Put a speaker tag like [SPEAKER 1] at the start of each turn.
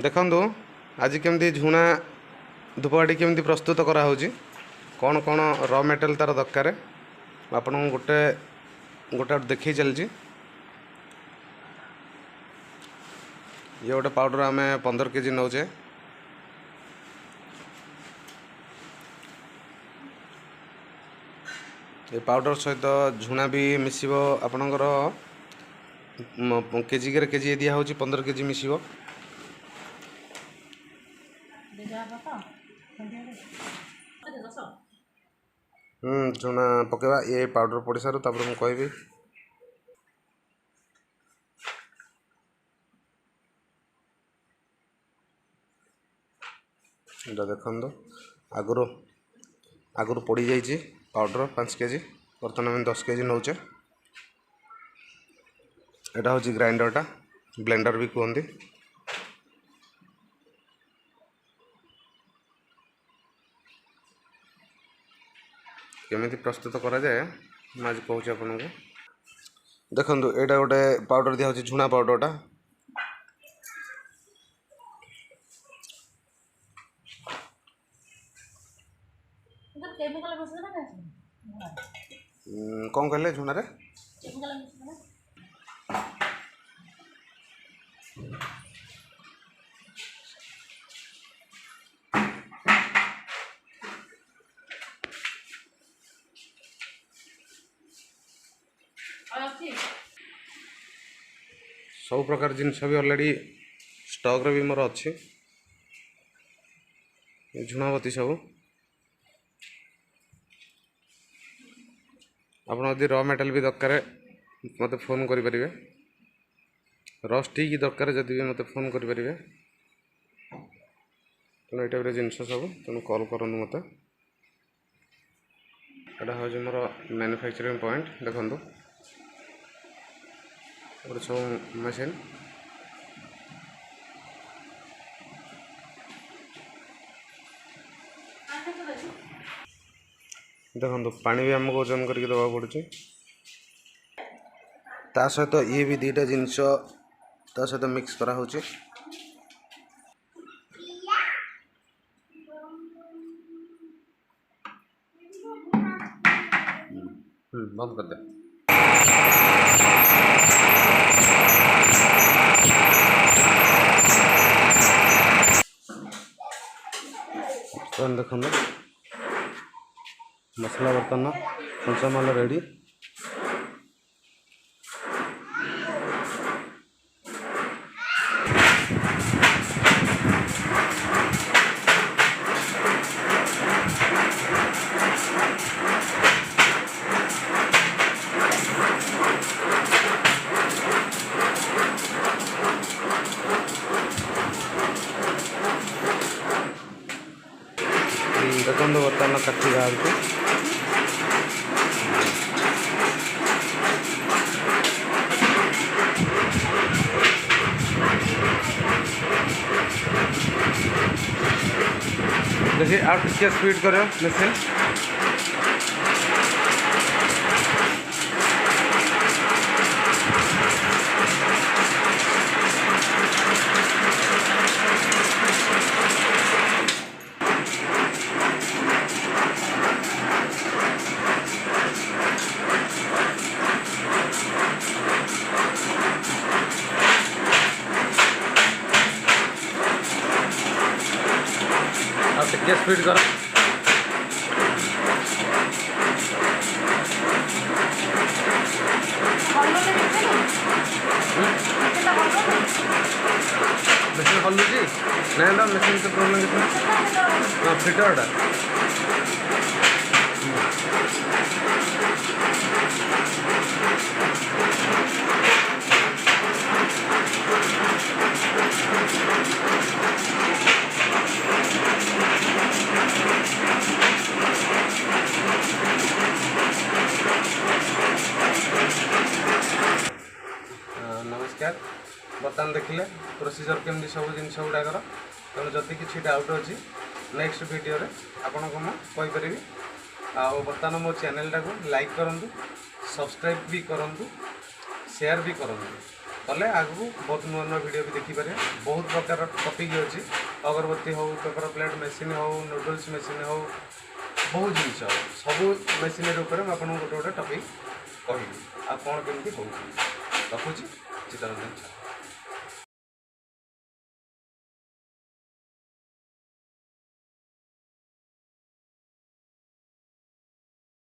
[SPEAKER 1] देखु आज केमती झुणा धूपकाठी केमती प्रस्तुत कराऊँ कौन कौन र मेटेरियल तार दरकार आपन गोटे गोटे देखी चलती ये गोटे पाउडर आम 15 केजी नौचे ये पाउडर सहित झुणा भी मिसिबो आपणकर केजी केजी दिया होची 15 केजी मिसिबो झुणा पकेवा ये पाउडर पड़ सारू तापर मु कहबी एटा देखंदो आगरो आगरो पड़ी जाइए पाउडर 5 केजी बर्तमान आम 10 केजी नौचे एटा हूँ ग्राइंडरटा ब्लेंडर भी कहते केमी प्रस्तुत करा जाए आज कहूँ आपन को देखो यहाँ गोटे पाउडर दिया झुणा पाउडरटा कौन कहले झुणा रे सब प्रकार जिनस भी ऑलरेडी स्टॉक रे भी मोर अच्छी झुणावती सब आप र मेटेरियल भी दरकार मत फोन करें र स्टिक दरकार जदि भी मत फोन करें तेणु ये टाइप जिनस सब तेणु कॉल करूँ मत यहाँ हूँ मोर मैन्युफैक्चरिंग पॉइंट देखो सब मशीन देखो पानी भी आमको ओजन करके दवा पड़े ता सहित ये भी दीटा जिनस ता सहित मिक्स करा होची बंद कर दे देखो मसला बर्तन कंचामाल रेडी देखो बर्तमान काटी बाहर देखिए आप टिके स्पीड करो मशीन टिके स्पीड करो मशीन हलुची ना मशीन से प्रोब्लेम फिटरटा नमस्कार बर्तमान देखिले प्रोसीजर केमती सब जिन गुड़ाकर तेणु जदि किसी डाउट अच्छी नेक्स्ट वीडियो रे आपन को मुझे बर्तमान मो चैनल टाको लाइक करूँ सब्सक्राइब भी करूँ शेयर भी करूँ कले आगू बहुत नुआ नुआ वीडियो भी देखिपारे। बहुत प्रकार टॉपिक अच्छी अगरबत्ती हो पेपर प्लेट मेसीन हो नूडल्स मेसीन हो बहुत जिन सब मेसीनरी उपर मुझे गोटे गोटे टॉपिक कहबी आ कौन केमती हो रखुची चित्तरंजन।